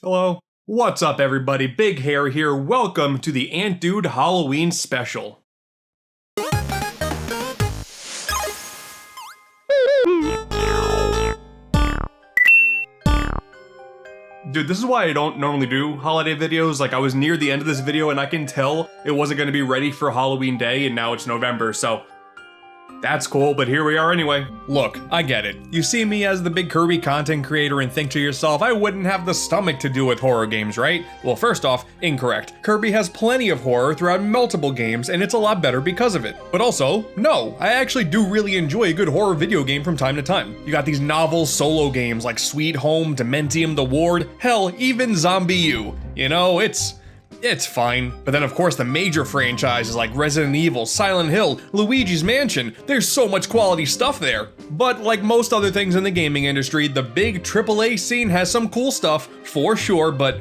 Hello. What's up, everybody? Big Hair here. Welcome to the AntDude Halloween special. Dude, this is why I don't normally do holiday videos. Like, I was near the end of this video and I can tell it wasn't going to be ready for Halloween Day, and now it's November, so that's cool, but here we are anyway. Look, I get it. You see me as the big Kirby content creator and think to yourself, I wouldn't have the stomach to deal with horror games, right? Well, first off, incorrect. Kirby has plenty of horror throughout multiple games, and it's a lot better because of it. But also, no, I actually do really enjoy a good horror video game from time to time. You got these novel solo games like Sweet Home, Dementium, The Ward, hell, even Zombie U. You know, it's fine. But then of course the major franchises like Resident Evil, Silent Hill, Luigi's Mansion, there's so much quality stuff there. But like most other things in the gaming industry, the big AAA scene has some cool stuff, for sure, but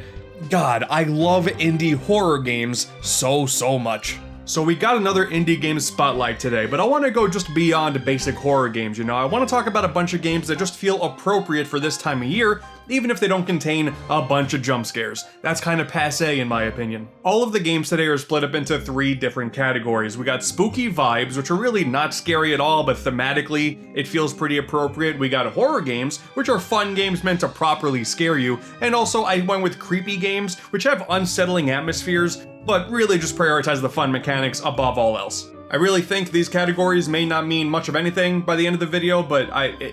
God, I love indie horror games so much. So we got another indie game spotlight today, but I want to go just beyond basic horror games, you know? I want to talk about a bunch of games that just feel appropriate for this time of year, even if they don't contain a bunch of jump scares. That's kind of passé in my opinion. All of the games today are split up into 3 different categories. We got spooky vibes, which are really not scary at all, but thematically it feels pretty appropriate. We got horror games, which are fun games meant to properly scare you. And also I went with creepy games, which have unsettling atmospheres, but really just prioritize the fun mechanics above all else. I really think these categories may not mean much of anything by the end of the video, but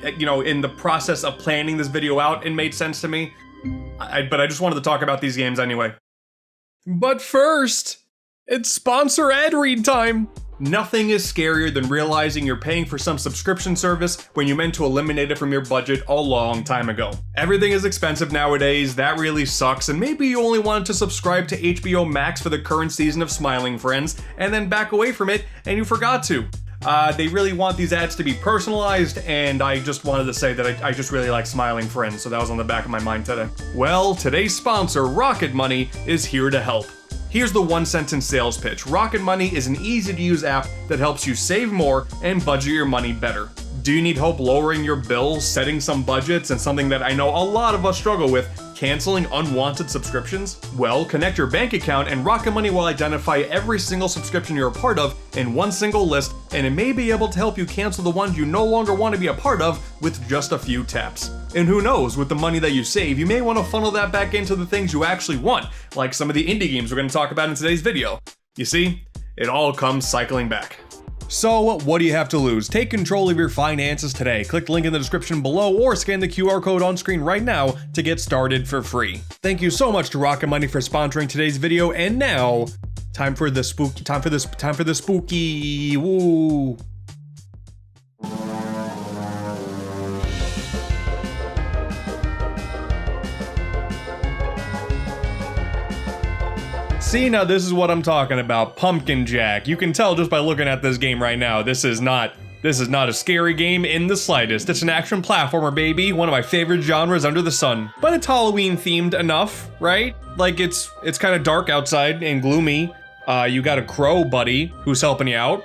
in the process of planning this video out, it made sense to me. But I just wanted to talk about these games anyway. But first, it's sponsor ad read time. Nothing is scarier than realizing you're paying for some subscription service when you meant to eliminate it from your budget a long time ago. Everything is expensive nowadays, that really sucks, and maybe you only wanted to subscribe to HBO Max for the current season of Smiling Friends, and then back away from it, and you forgot to. They really want these ads to be personalized, and I just wanted to say that I just really like Smiling Friends, so that was on the back of my mind today. Well, today's sponsor, Rocket Money, is here to help. Here's the one-sentence sales pitch. Rocket Money is an easy-to-use app that helps you save more and budget your money better. Do you need help lowering your bills, setting some budgets, and something that I know a lot of us struggle with, canceling unwanted subscriptions? Well, connect your bank account and Rocket Money will identify every single subscription you're a part of in one single list, and it may be able to help you cancel the ones you no longer want to be a part of with just a few taps. And who knows, with the money that you save, you may want to funnel that back into the things you actually want, like some of the indie games we're going to talk about in today's video. You see, it all comes cycling back. So, what do you have to lose? Take control of your finances today. Click the link in the description below or scan the QR code on screen right now to get started for free. Thank you so much to Rocket Money for sponsoring today's video, and now, time for the spooky, woo. See, now this is what I'm talking about, Pumpkin Jack. You can tell just by looking at this game right now, this is not a scary game in the slightest. It's an action platformer, baby, one of my favorite genres under the sun. But it's Halloween themed enough, right? Like it's kind of dark outside and gloomy. You got a crow buddy who's helping you out.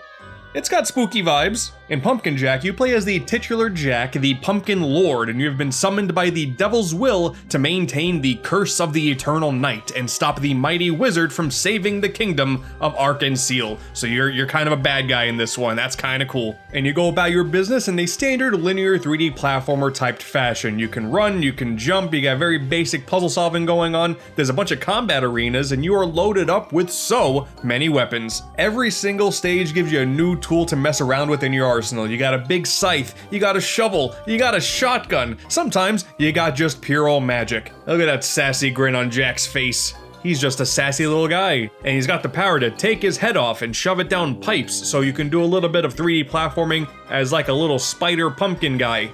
It's got spooky vibes. In Pumpkin Jack, you play as the titular Jack, the Pumpkin Lord, and you have been summoned by the Devil's Will to maintain the curse of the Eternal Night and stop the mighty wizard from saving the kingdom of Ark-en-Ciel. So you're kind of a bad guy in this one. That's kind of cool. And you go about your business in a standard linear 3D platformer typed fashion. You can run, you can jump, you got very basic puzzle solving going on. There's a bunch of combat arenas, and you are loaded up with so many weapons. Every single stage gives you a new tool to mess around with in your arsenal. You got a big scythe, you got a shovel, you got a shotgun. Sometimes you got just pure old magic. Look at that sassy grin on Jack's face. He's just a sassy little guy, and he's got the power to take his head off and shove it down pipes, so you can do a little bit of 3D platforming as like a little spider pumpkin guy.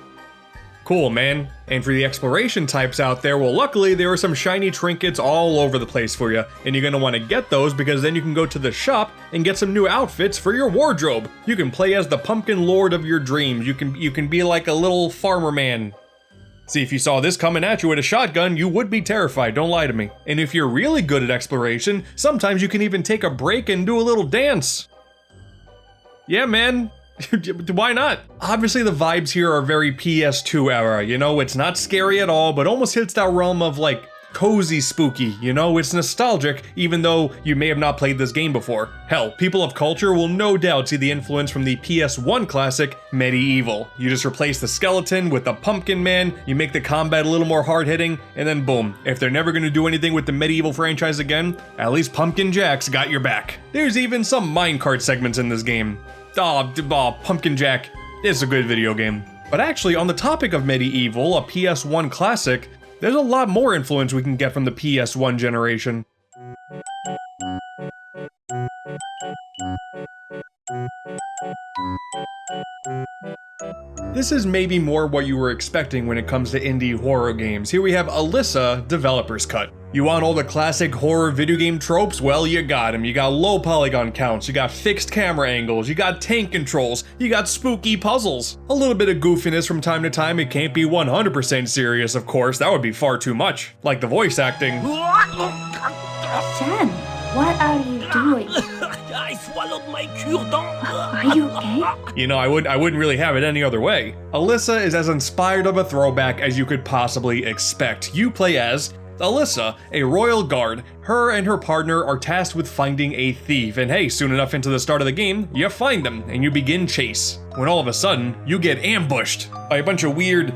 Cool, man. And for the exploration types out there, well, luckily there are some shiny trinkets all over the place for you, and you're gonna want to get those because then you can go to the shop and get some new outfits for your wardrobe. You can play as the Pumpkin Lord of your dreams. You can be like a little farmer man. See, if you saw this coming at you with a shotgun, you would be terrified, don't lie to me. And if you're really good at exploration, sometimes you can even take a break and do a little dance. Yeah, man. Why not? Obviously the vibes here are very PS2 era, you know, it's not scary at all, but almost hits that realm of like cozy spooky, you know, it's nostalgic, even though you may have not played this game before. Hell, people of culture will no doubt see the influence from the PS1 classic, Medieval. You just replace the skeleton with the pumpkin man, you make the combat a little more hard-hitting, and then boom. If they're never gonna do anything with the Medieval franchise again, at least Pumpkin Jack's got your back. There's even some minecart segments in this game. Pumpkin Jack is a good video game. But actually, on the topic of Medieval, a PS1 classic, there's a lot more influence we can get from the PS1 generation. This is maybe more what you were expecting when it comes to indie horror games. Here we have Alyssa Developer's Cut. You want all the classic horror video game tropes? Well, you got them. You got low polygon counts, you got fixed camera angles, you got tank controls, you got spooky puzzles. A little bit of goofiness from time to time. It can't be 100% serious, of course. That would be far too much. Like the voice acting. Sam, what are you doing? I swallowed my cure-dent. Are you okay? You know, I wouldn't really have it any other way. Alyssa is as inspired of a throwback as you could possibly expect. You play as Alyssa, a royal guard. Her and her partner are tasked with finding a thief, and hey, soon enough into the start of the game, you find them, and you begin chase. When all of a sudden, you get ambushed by a bunch of weird,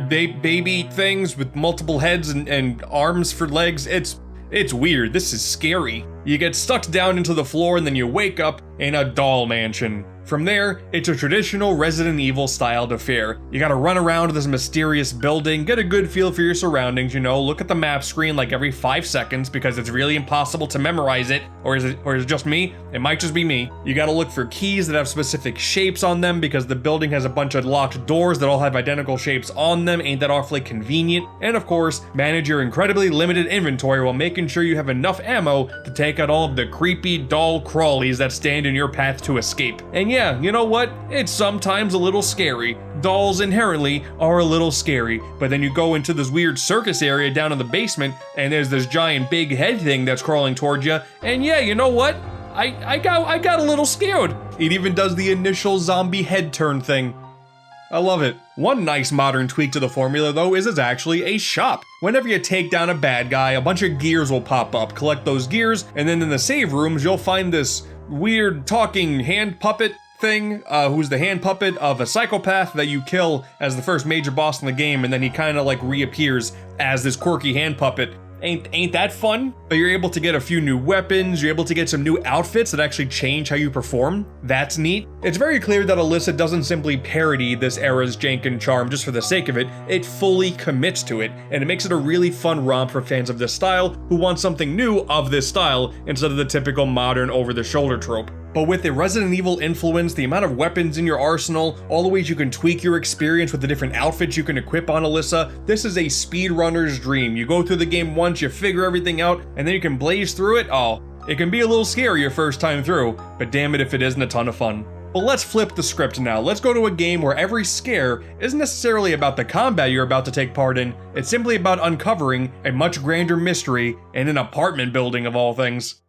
baby things with multiple heads and arms for legs. It's weird. This is scary. You get sucked down into the floor and then you wake up in a doll mansion. From there, it's a traditional Resident Evil styled affair. You gotta run around this mysterious building, get a good feel for your surroundings, you know, look at the map screen like every 5 seconds because it's really impossible to memorize it, or is it just me? It might just be me. You gotta look for keys that have specific shapes on them because the building has a bunch of locked doors that all have identical shapes on them. Ain't that awfully convenient? And of course, manage your incredibly limited inventory while making sure you have enough ammo to take out all of the creepy doll crawlies that stand in your path to escape. And yeah, you know what? It's sometimes a little scary. Dolls inherently are a little scary, but then you go into this weird circus area down in the basement and there's this giant big head thing that's crawling towards you, and yeah, you know what? I got a little scared. It even does the initial zombie head turn thing. I love it. One nice modern tweak to the formula though is it's actually a shop. Whenever you take down a bad guy, a bunch of gears will pop up. Collect those gears, and then in the save rooms you'll find this weird talking hand puppet thing, who's the hand puppet of a psychopath that you kill as the first major boss in the game, and then he kind of like reappears as this quirky hand puppet. Ain't that fun? But you're able to get a few new weapons, you're able to get some new outfits that actually change how you perform. That's neat. It's very clear that Alyssa doesn't simply parody this era's jank and charm just for the sake of it. It fully commits to it, and it makes it a really fun romp for fans of this style who want something new of this style instead of the typical modern over-the-shoulder trope. But with the Resident Evil influence, the amount of weapons in your arsenal, all the ways you can tweak your experience with the different outfits you can equip on Alyssa, this is a speedrunner's dream. You go through the game once, you figure everything out, and then you can blaze through it. Oh, it can be a little scary your first time through, but damn it if it isn't a ton of fun. But let's flip the script now. Let's go to a game where every scare isn't necessarily about the combat you're about to take part in, it's simply about uncovering a much grander mystery in an apartment building of all things.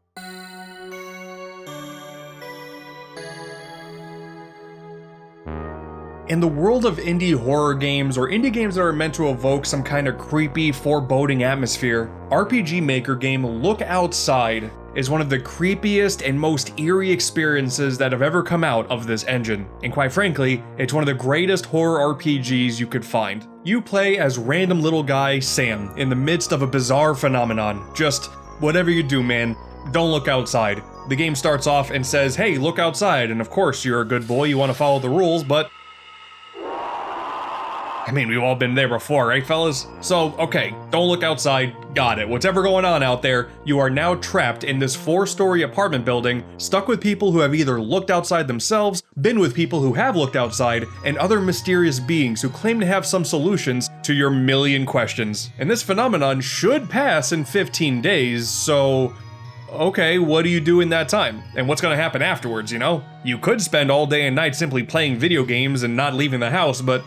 In the world of indie horror games, or indie games that are meant to evoke some kind of creepy, foreboding atmosphere, RPG Maker game Look Outside is one of the creepiest and most eerie experiences that have ever come out of this engine. And quite frankly, it's one of the greatest horror RPGs you could find. You play as random little guy Sam in the midst of a bizarre phenomenon. Just whatever you do, man, don't look outside. The game starts off and says, hey, look outside, and of course you're a good boy, you want to follow the rules, but I mean, we've all been there before, right, fellas? So, okay, don't look outside, got it. Whatever going on out there, you are now trapped in this 4-story apartment building, stuck with people who have either looked outside themselves, been with people who have looked outside, and other mysterious beings who claim to have some solutions to your million questions. And this phenomenon should pass in 15 days, so okay, what do you do in that time? And what's gonna happen afterwards, you know? You could spend all day and night simply playing video games and not leaving the house, but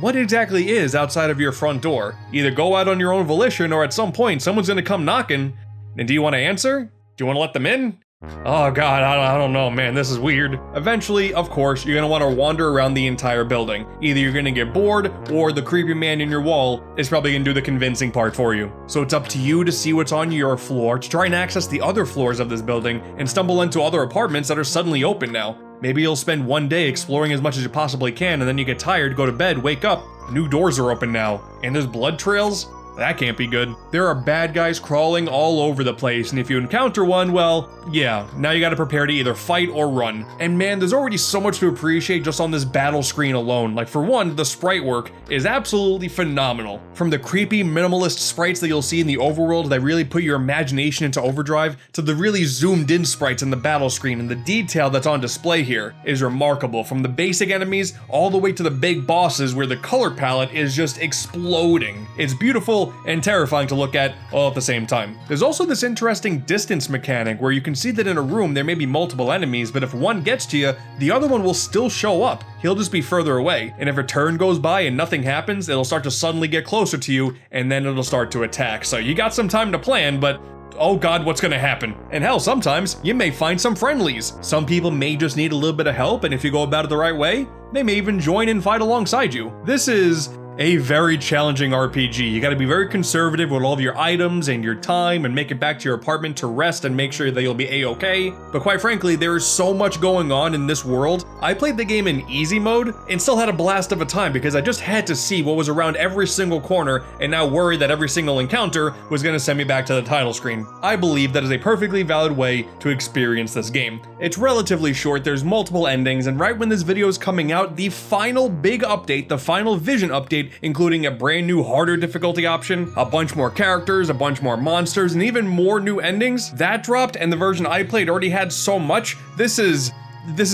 what exactly is outside of your front door? Either go out on your own volition, or at some point someone's gonna come knocking, and do you want to answer? Do you want to let them in? Oh god, I don't know, man, this is weird. Eventually, of course, you're gonna want to wander around the entire building. Either you're gonna get bored, or the creepy man in your wall is probably gonna do the convincing part for you. So it's up to you to see what's on your floor, to try and access the other floors of this building, and stumble into other apartments that are suddenly open now. Maybe you'll spend one day exploring as much as you possibly can, and then you get tired, go to bed, wake up, new doors are open now, and there's blood trails? That can't be good. There are bad guys crawling all over the place, and if you encounter one, well, yeah, now you gotta prepare to either fight or run. And man, there's already so much to appreciate just on this battle screen alone. Like for one, the sprite work is absolutely phenomenal. From the creepy minimalist sprites that you'll see in the overworld that really put your imagination into overdrive, to the really zoomed in sprites in the battle screen, and the detail that's on display here is remarkable. From the basic enemies all the way to the big bosses where the color palette is just exploding. It's beautiful and terrifying to look at all at the same time. There's also this interesting distance mechanic where you can see that in a room there may be multiple enemies, but if one gets to you, the other one will still show up. He'll just be further away, and if a turn goes by and nothing happens, it'll start to suddenly get closer to you, and then it'll start to attack. So you got some time to plan, but oh god, what's gonna happen? And hell, sometimes you may find some friendlies. Some people may just need a little bit of help, and if you go about it the right way, they may even join and fight alongside you. This is a very challenging RPG. You gotta be very conservative with all of your items and your time and make it back to your apartment to rest and make sure that you'll be a-okay. But quite frankly, there is so much going on in this world. I played the game in easy mode and still had a blast of a time because I just had to see what was around every single corner and now worry that every single encounter was gonna send me back to the title screen. I believe that is a perfectly valid way to experience this game. It's relatively short, there's multiple endings, and right when this video is coming out, the final big update, the final vision update, including a brand new harder difficulty option, a bunch more characters, a bunch more monsters, and even more new endings, that dropped, and the version I played already had so much. This is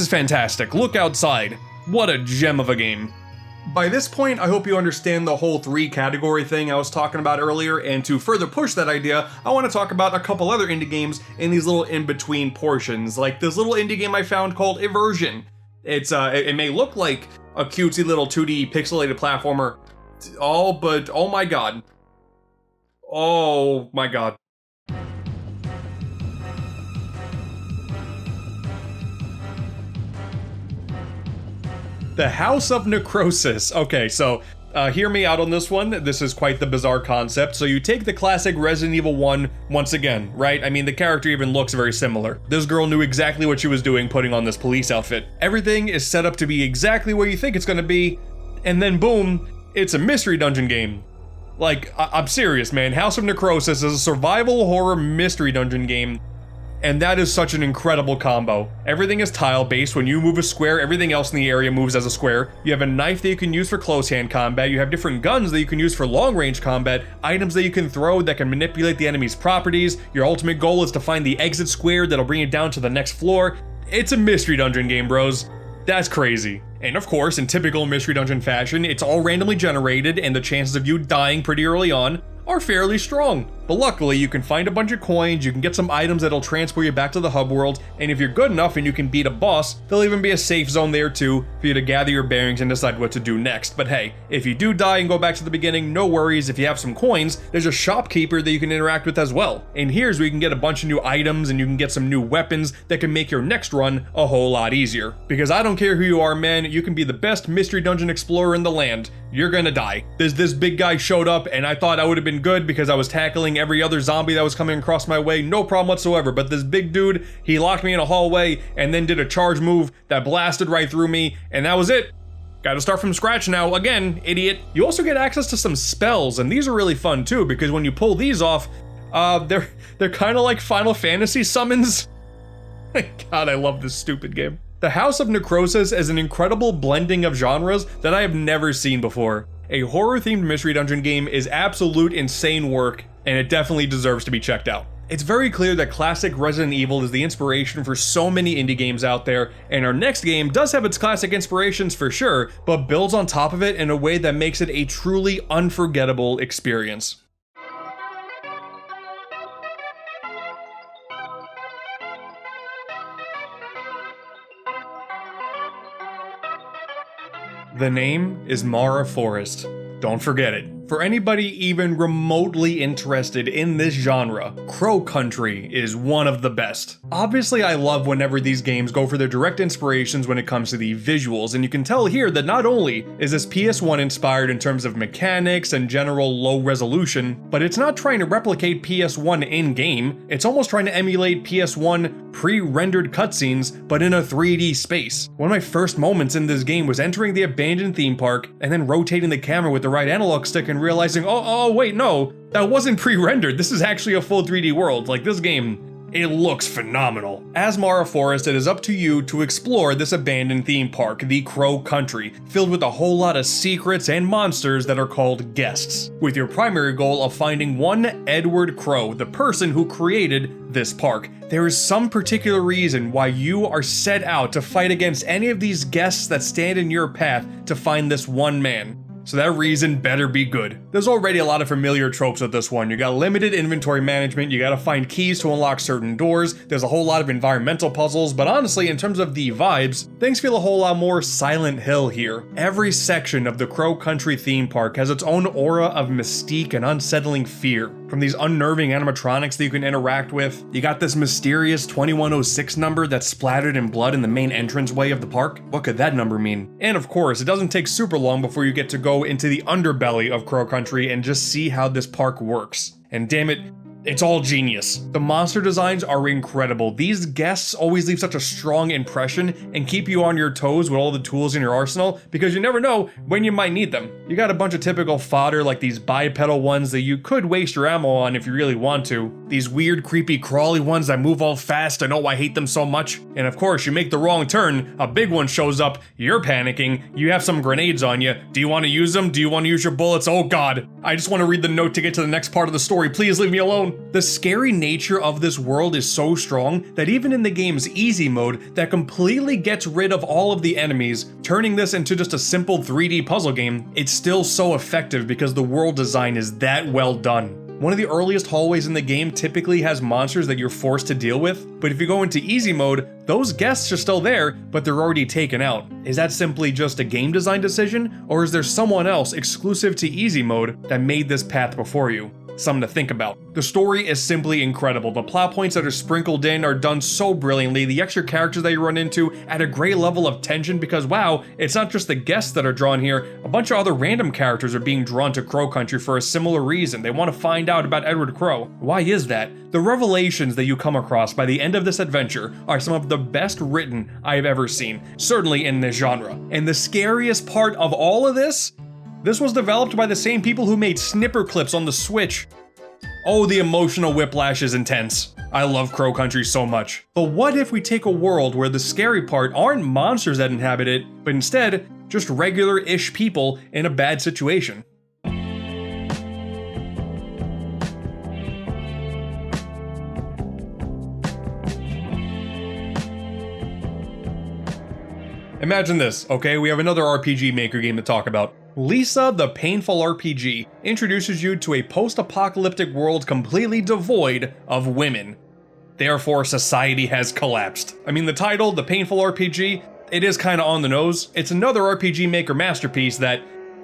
fantastic. Look outside. What a gem of a game. By this point, I hope you understand the whole 3 category thing I was talking about earlier, and to further push that idea, I want to talk about a couple other indie games in these little in-between portions, like this little indie game I found called Eversion. It may look like a cutesy little 2D pixelated platformer, but oh my god. Oh my god. The House of Necrosis. Okay, so hear me out on this one. This is quite the bizarre concept. So you take the classic Resident Evil 1 once again, right? I mean, the character even looks very similar. This girl knew exactly what she was doing putting on this police outfit. Everything is set up to be exactly what you think it's gonna be, and then boom, it's a mystery dungeon game. Like, I'm serious, man. House of Necrosis is a survival horror mystery dungeon game, and that is such an incredible combo. Everything is tile-based. When you move a square, everything else in the area moves as a square. You have a knife that you can use for close-hand combat. You have different guns that you can use for long-range combat, items that you can throw that can manipulate the enemy's properties. Your ultimate goal is to find the exit square that'll bring you down to the next floor. It's a mystery dungeon game, bros. That's crazy. And of course, in typical mystery dungeon fashion, it's all randomly generated, and the chances of you dying pretty early on are fairly strong. But luckily, you can find a bunch of coins, you can get some items that'll transport you back to the hub world, and if you're good enough and you can beat a boss, there'll even be a safe zone there too for you to gather your bearings and decide what to do next. But hey, if you do die and go back to the beginning, no worries. If you have some coins, there's a shopkeeper that you can interact with as well. And here's where you can get a bunch of new items and you can get some new weapons that can make your next run a whole lot easier. Because I don't care who you are, man, you can be the best mystery dungeon explorer in the land. You're gonna die. This big guy showed up and I thought I would have been good because I was tackling every other zombie that was coming across my way, no problem whatsoever. But this big dude, he locked me in a hallway and then did a charge move that blasted right through me, and that was it. Gotta start from scratch now, again, idiot. You also get access to some spells, and these are really fun too, because when you pull these off, they're kind of like Final Fantasy summons. God, I love this stupid game. The House of Necrosis is an incredible blending of genres that I have never seen before. A horror-themed mystery dungeon game is absolute insane work, and it definitely deserves to be checked out. It's very clear that classic Resident Evil is the inspiration for so many indie games out there, and our next game does have its classic inspirations for sure, but builds on top of it in a way that makes it a truly unforgettable experience. The name is Mara Forest. Don't forget it. For anybody even remotely interested in this genre, Crow Country is one of the best. Obviously, I love whenever these games go for their direct inspirations when it comes to the visuals, and you can tell here that not only is this PS1 inspired in terms of mechanics and general low resolution, but it's not trying to replicate PS1 in-game, it's almost trying to emulate PS1 pre-rendered cutscenes, but in a 3D space. One of my first moments in this game was entering the abandoned theme park and then rotating the camera with the right analog stick and realizing, oh wait, no, that wasn't pre-rendered. This is actually a full 3D world. Like, this game, it looks phenomenal. As Mara Forrest, it is up to you to explore this abandoned theme park, the Crow Country, filled with a whole lot of secrets and monsters that are called guests, with your primary goal of finding one Edward Crow, the person who created this park. There is some particular reason why you are set out to fight against any of these guests that stand in your path to find this one man. So that reason better be good. There's already a lot of familiar tropes with this one. You got limited inventory management, you gotta find keys to unlock certain doors, there's a whole lot of environmental puzzles, but honestly, in terms of the vibes, things feel a whole lot more Silent Hill here. Every section of the Crow Country theme park has its own aura of mystique and unsettling fear. From these unnerving animatronics that you can interact with, you got this mysterious 2106 number that's splattered in blood in the main entranceway of the park. What could that number mean? And of course, it doesn't take super long before you get to go into the underbelly of Crow Country and just see how this park works. And damn it, it's all genius. The monster designs are incredible. These guests always leave such a strong impression and keep you on your toes with all the tools in your arsenal because you never know when you might need them. You got a bunch of typical fodder like these bipedal ones that you could waste your ammo on if you really want to. These weird creepy crawly ones that move all fast and oh, I hate them so much. And of course, you make the wrong turn, a big one shows up, you're panicking, you have some grenades on you. Do you want to use them? Do you want to use your bullets? Oh god, I just want to read the note to get to the next part of the story. Please leave me alone. The scary nature of this world is so strong that even in the game's easy mode that completely gets rid of all of the enemies, turning this into just a simple 3D puzzle game, it's still so effective because the world design is that well done. One of the earliest hallways in the game typically has monsters that you're forced to deal with, but if you go into easy mode, those guests are still there, but they're already taken out. Is that simply just a game design decision, or is there someone else exclusive to easy mode that made this path before you? Something to think about. The story is simply incredible. The plot points that are sprinkled in are done so brilliantly. The extra characters that you run into add a great level of tension because wow, it's not just the guests that are drawn here. A bunch of other random characters are being drawn to Crow Country for a similar reason. They want to find out about Edward Crow. Why is that? The revelations that you come across by the end of this adventure are some of the best written I've ever seen, certainly in this genre. And the scariest part of all of this was developed by the same people who made snipper clips on the Switch. Oh, the emotional whiplash is intense. I love Crow Country so much. But what if we take a world where the scary part aren't monsters that inhabit it, but instead, just regular-ish people in a bad situation? Imagine this, okay? We have another RPG Maker game to talk about. Lisa the Painful RPG introduces you to a post-apocalyptic world completely devoid of women. Therefore, society has collapsed. I mean, the title, The Painful RPG, it is kind of on the nose. It's another RPG Maker masterpiece that,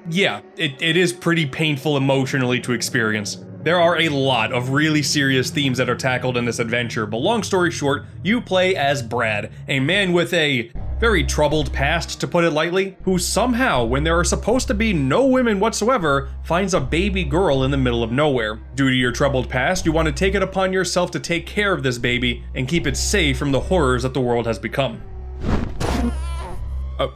yeah, it is pretty painful emotionally to experience. There are a lot of really serious themes that are tackled in this adventure, but long story short, you play as Brad, a man with a very troubled past, to put it lightly, who somehow, when there are supposed to be no women whatsoever, finds a baby girl in the middle of nowhere. Due to your troubled past, you want to take it upon yourself to take care of this baby and keep it safe from the horrors that the world has become.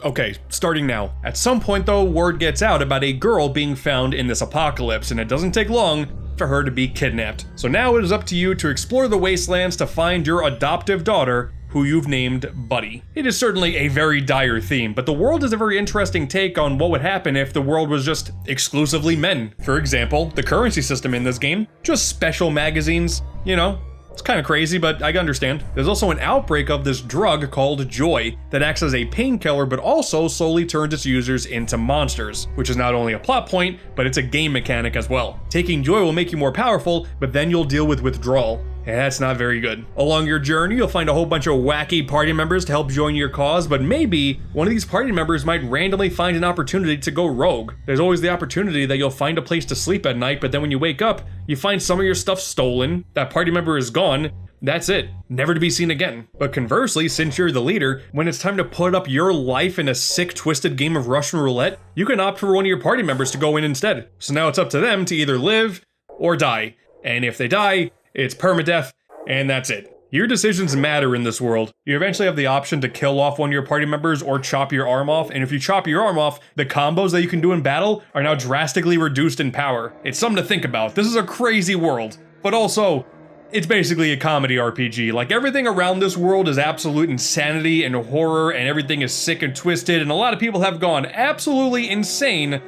Okay, starting now. At some point though, word gets out about a girl being found in this apocalypse, and it doesn't take long for her to be kidnapped. So now it is up to you to explore the wastelands to find your adoptive daughter, who you've named Buddy. It is certainly a very dire theme, but the world is a very interesting take on what would happen if the world was just exclusively men. For example, the currency system in this game, just special magazines, you know. It's kind of crazy, but I understand. There's also an outbreak of this drug called Joy that acts as a painkiller but also slowly turns its users into monsters, which is not only a plot point, but it's a game mechanic as well. Taking Joy will make you more powerful, but then you'll deal with withdrawal. Yeah, that's not very good. Along your journey, you'll find a whole bunch of wacky party members to help join your cause, but maybe one of these party members might randomly find an opportunity to go rogue. There's always the opportunity that you'll find a place to sleep at night, but then when you wake up, you find some of your stuff stolen, that party member is gone, that's it, never to be seen again. But conversely, since you're the leader, when it's time to put up your life in a sick, twisted game of Russian roulette, you can opt for one of your party members to go in instead. So now it's up to them to either live or die. And if they die, it's permadeath, and that's it. Your decisions matter in this world. You eventually have the option to kill off one of your party members or chop your arm off, and if you chop your arm off, the combos that you can do in battle are now drastically reduced in power. It's something to think about. This is a crazy world, but also, it's basically a comedy RPG. Like, everything around this world is absolute insanity and horror, and everything is sick and twisted, and a lot of people have gone absolutely insane.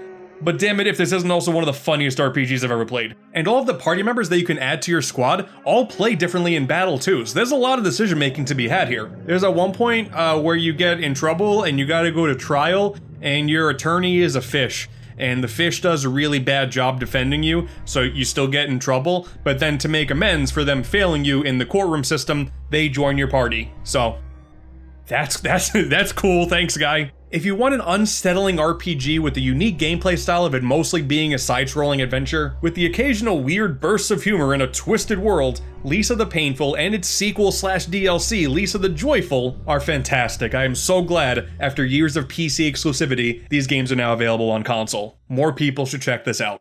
But damn it if this isn't also one of the funniest RPGs I've ever played. And all of the party members that you can add to your squad all play differently in battle too, so there's a lot of decision making to be had here. There's at one point where you get in trouble and you gotta go to trial, and your attorney is a fish. And the fish does a really bad job defending you, so you still get in trouble, but then to make amends for them failing you in the courtroom system, they join your party. So, that's cool, thanks guy. If you want an unsettling RPG with the unique gameplay style of it mostly being a side-scrolling adventure, with the occasional weird bursts of humor in a twisted world, Lisa the Painful and its sequel/DLC, Lisa the Joyful, are fantastic. I am so glad, after years of PC exclusivity, these games are now available on console. More people should check this out.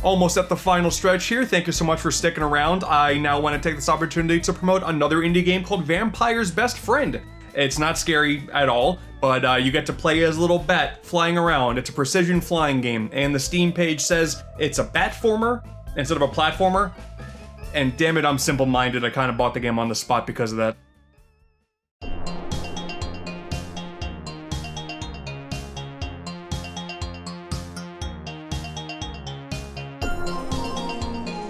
Almost at the final stretch here. Thank you so much for sticking around. I now want to take this opportunity to promote another indie game called Vampire's Best Friend. It's not scary at all, but you get to play as a little bat flying around. It's a precision flying game, and the Steam page says it's a batformer instead of a platformer. And damn it, I'm simple-minded. I kind of bought the game on the spot because of that.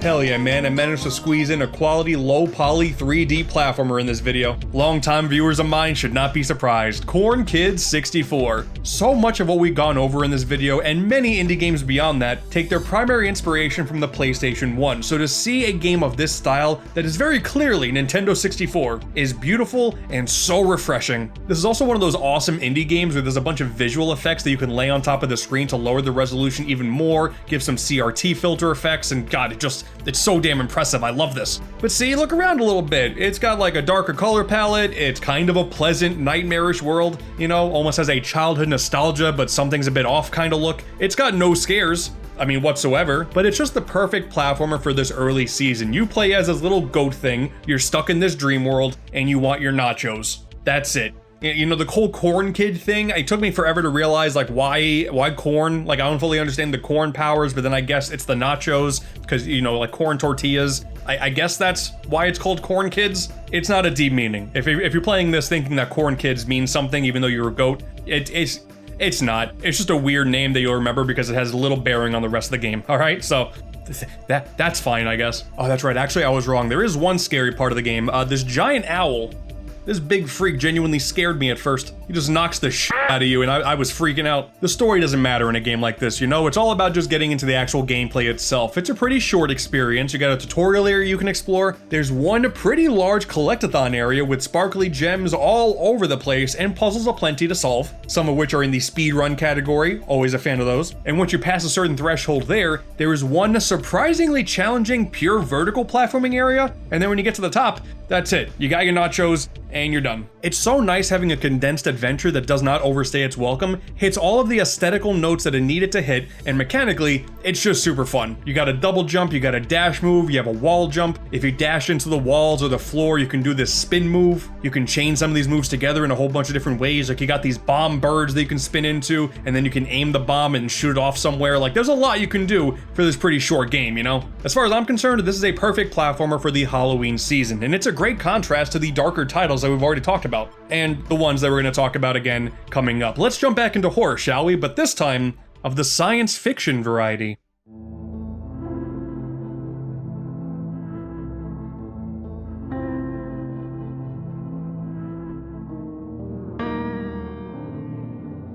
Hell yeah, man, I managed to squeeze in a quality, low-poly 3D platformer in this video. Long-time viewers of mine should not be surprised. Corn Kids 64. So much of what we've gone over in this video, and many indie games beyond that, take their primary inspiration from the PlayStation 1. So to see a game of this style that is very clearly Nintendo 64 is beautiful and so refreshing. This is also one of those awesome indie games where there's a bunch of visual effects that you can lay on top of the screen to lower the resolution even more, give some CRT filter effects, and god, it's so damn impressive. I love this. But see, look around a little bit. It's got like a darker color palette. It's kind of a pleasant, nightmarish world. You know, almost has a childhood nostalgia, but something's a bit off kind of look. It's got no scares, I mean, whatsoever, but it's just the perfect platformer for this early season. You play as this little goat thing, you're stuck in this dream world, and you want your nachos. That's it. You know, the whole corn kid thing, it took me forever to realize, like, why corn? Like, I don't fully understand the corn powers, but then I guess it's the nachos, because, you know, like, corn tortillas. I guess that's why it's called Corn Kids. It's not a deep meaning. If you're playing this thinking that Corn Kids means something, even though you're a goat, it's not. It's just a weird name that you'll remember because it has little bearing on the rest of the game, all right? So, that's fine, I guess. Oh, that's right, actually, I was wrong. There is one scary part of the game. This giant owl. This big freak genuinely scared me at first. He just knocks the shit out of you, and I was freaking out. The story doesn't matter in a game like this, you know? It's all about just getting into the actual gameplay itself. It's a pretty short experience. You got a tutorial area you can explore. There's one pretty large collectathon area with sparkly gems all over the place and puzzles aplenty to solve, some of which are in the speedrun category. Always a fan of those. And once you pass a certain threshold there is one surprisingly challenging pure vertical platforming area, and then when you get to the top, that's it. You got your nachos, and you're done. It's so nice having a condensed adventure that does not overstay its welcome, hits all of the aesthetical notes that it needed to hit, and mechanically, it's just super fun. You got a double jump, you got a dash move, you have a wall jump. If you dash into the walls or the floor, you can do this spin move. You can chain some of these moves together in a whole bunch of different ways. Like, you got these bomb birds that you can spin into, and then you can aim the bomb and shoot it off somewhere. Like, there's a lot you can do for this pretty short game, you know? As far as I'm concerned, this is a perfect platformer for the Halloween season, and it's a great contrast to the darker titles that we've already talked about, and the ones that we're going to talk about again coming up. Let's jump back into horror, shall we? But this time, of the science fiction variety.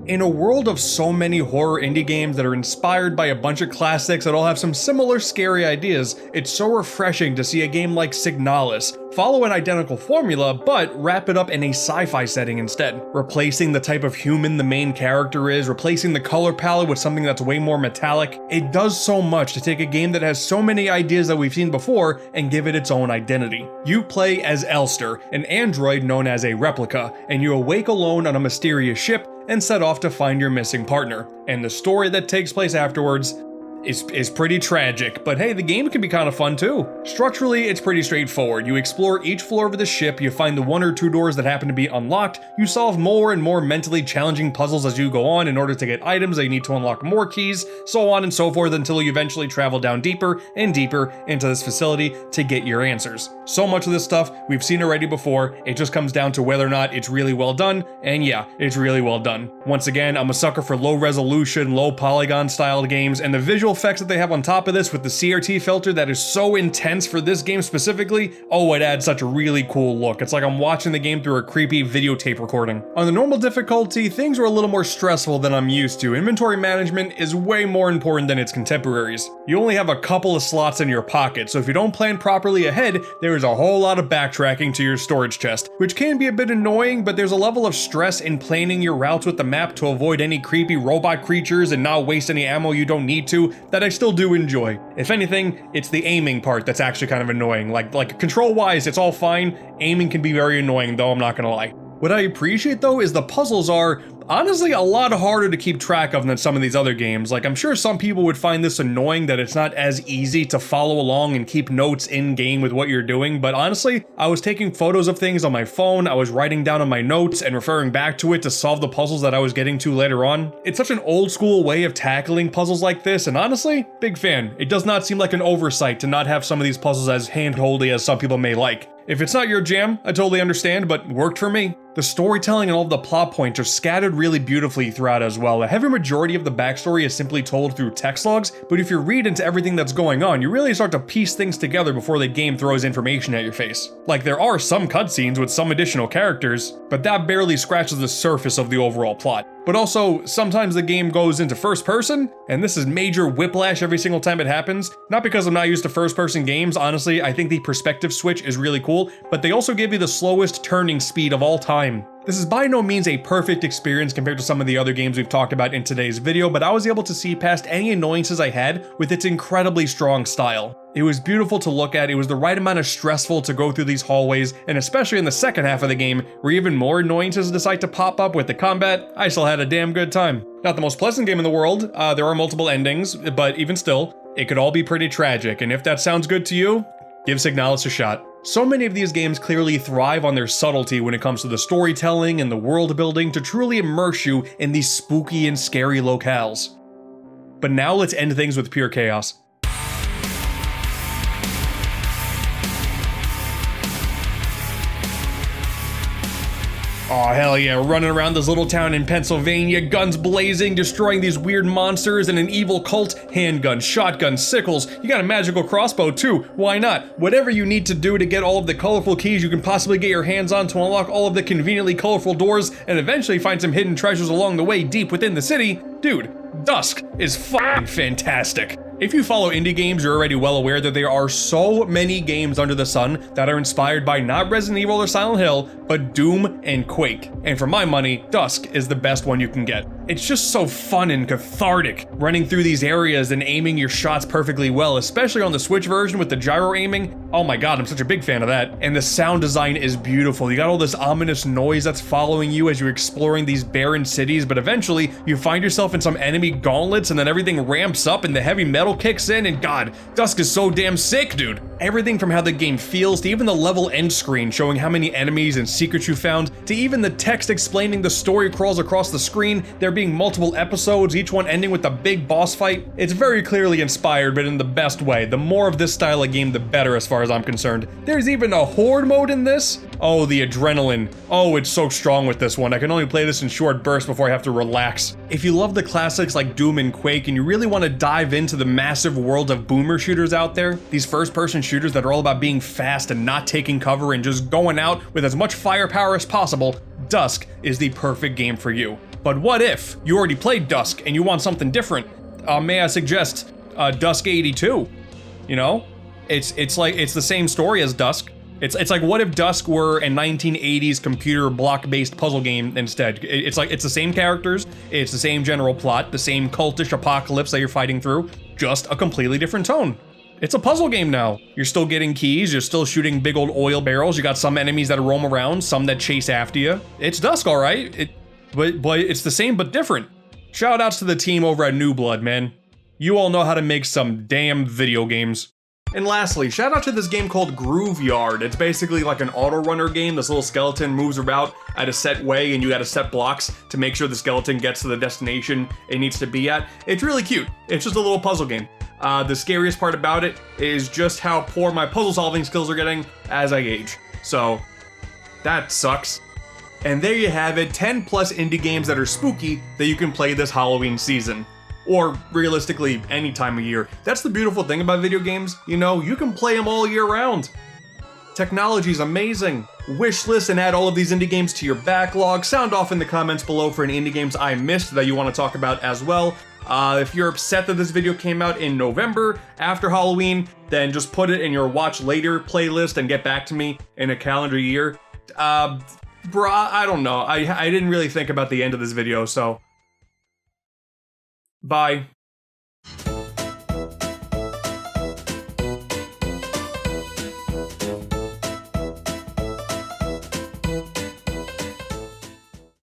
In a world of so many horror indie games that are inspired by a bunch of classics that all have some similar scary ideas, it's so refreshing to see a game like Signalis follow an identical formula, but wrap it up in a sci-fi setting instead. Replacing the type of human the main character is, replacing the color palette with something that's way more metallic. It does so much to take a game that has so many ideas that we've seen before and give it its own identity. You play as Elster, an android known as a replica, and you awake alone on a mysterious ship and set off to find your missing partner. And the story that takes place afterwards is pretty tragic, but hey, the game can be kind of fun too. Structurally, it's pretty straightforward. You explore each floor of the ship, you find the 1 or 2 doors that happen to be unlocked, you solve more and more mentally challenging puzzles as you go on in order to get items that you need to unlock more keys, so on and so forth until you eventually travel down deeper and deeper into this facility to get your answers. So much of this stuff we've seen already before, it just comes down to whether or not it's really well done, and yeah, it's really well done. Once again, I'm a sucker for low resolution, low polygon styled games, and the visual effects that they have on top of this with the CRT filter that is so intense for this game specifically, oh, it adds such a really cool look. It's like I'm watching the game through a creepy videotape recording. On the normal difficulty, things are a little more stressful than I'm used to. Inventory management is way more important than its contemporaries. You only have a couple of slots in your pocket, so if you don't plan properly ahead, there is a whole lot of backtracking to your storage chest, which can be a bit annoying, but there's a level of stress in planning your routes with the map to avoid any creepy robot creatures and not waste any ammo you don't need to that I still do enjoy. If anything, it's the aiming part that's actually kind of annoying. Like control-wise, it's all fine. Aiming can be very annoying though, I'm not gonna lie. What I appreciate though is the puzzles are honestly a lot harder to keep track of than some of these other games. Like, I'm sure some people would find this annoying that it's not as easy to follow along and keep notes in game with what you're doing, but honestly, I was taking photos of things on my phone, I was writing down on my notes and referring back to it to solve the puzzles that I was getting to later on. It's such an old school way of tackling puzzles like this, and honestly, big fan. It does not seem like an oversight to not have some of these puzzles as handholdy as some people may like. If it's not your jam, I totally understand, but worked for me. The storytelling and all of the plot points are scattered really beautifully throughout as well. A heavy majority of the backstory is simply told through text logs, but if you read into everything that's going on, you really start to piece things together before the game throws information at your face. Like, there are some cutscenes with some additional characters, but that barely scratches the surface of the overall plot. But also, sometimes the game goes into first person, and this is major whiplash every single time it happens. Not because I'm not used to first person games, honestly, I think the perspective switch is really cool, but they also give you the slowest turning speed of all time. This is by no means a perfect experience compared to some of the other games we've talked about in today's video, but I was able to see past any annoyances I had with its incredibly strong style. It was beautiful to look at, it was the right amount of stressful to go through these hallways, and especially in the second half of the game, where even more annoyances decide to pop up with the combat, I still had a damn good time. Not the most pleasant game in the world, there are multiple endings, but even still, it could all be pretty tragic, and if that sounds good to you, give Signalis a shot. So many of these games clearly thrive on their subtlety when it comes to the storytelling and the world building to truly immerse you in these spooky and scary locales. But now let's end things with pure chaos. Oh hell yeah, we're running around this little town in Pennsylvania, guns blazing, destroying these weird monsters and an evil cult, handguns, shotguns, sickles, you got a magical crossbow too, why not? Whatever you need to do to get all of the colorful keys you can possibly get your hands on to unlock all of the conveniently colorful doors and eventually find some hidden treasures along the way deep within the city, dude, Dusk is fucking fantastic. If you follow indie games, you're already well aware that there are so many games under the sun that are inspired by not Resident Evil or Silent Hill, but Doom and Quake. And for my money, Dusk is the best one you can get. It's just so fun and cathartic, running through these areas and aiming your shots perfectly well, especially on the Switch version with the gyro aiming. Oh my god, I'm such a big fan of that. And the sound design is beautiful. You got all this ominous noise that's following you as you're exploring these barren cities, but eventually you find yourself in some enemy gauntlets and then everything ramps up and the heavy metal kicks in, and god, Dusk is so damn sick, dude. Everything from how the game feels to even the level end screen showing how many enemies and secrets you found, to even the text explaining the story crawls across the screen, there being multiple episodes, each one ending with a big boss fight. It's very clearly inspired, but in the best way. The more of this style of game, the better as far as I'm concerned. There's even a horde mode in this. Oh, the adrenaline. Oh, it's so strong with this one. I can only play this in short bursts before I have to relax. If you love the classics like Doom and Quake and you really want to dive into the massive world of boomer shooters out there, these first-person shooters that are all about being fast and not taking cover and just going out with as much firepower as possible, Dusk is the perfect game for you. But what if you already played Dusk and you want something different? May I suggest Dusk 82? You know, it's the same story as Dusk. It's like, what if Dusk were a 1980s computer block-based puzzle game instead? It's the same characters, it's the same general plot, the same cultish apocalypse that you're fighting through, just a completely different tone. It's a puzzle game now. You're still getting keys, you're still shooting big old oil barrels, you got some enemies that roam around, some that chase after you. It's Dusk, all right, but it's the same but different. Shout outs to the team over at New Blood, man. You all know how to make some damn video games. And lastly, shout out to this game called Grooveyard. It's basically like an auto runner game. This little skeleton moves about at a set way and you gotta set blocks to make sure the skeleton gets to the destination it needs to be at. It's really cute. It's just a little puzzle game. The scariest part about it is just how poor my puzzle solving skills are getting as I age. So, that sucks. And there you have it, 10 plus indie games that are spooky that you can play this Halloween season. Or realistically, any time of year. That's the beautiful thing about video games, you know, you can play them all year round. Technology's amazing. Wish list and add all of these indie games to your backlog. Sound off in the comments below for any indie games I missed that you want to talk about as well. If you're upset that this video came out in November after Halloween, then just put it in your watch later playlist and get back to me in a calendar year. Bruh, I don't know. I didn't really think about the end of this video, so bye.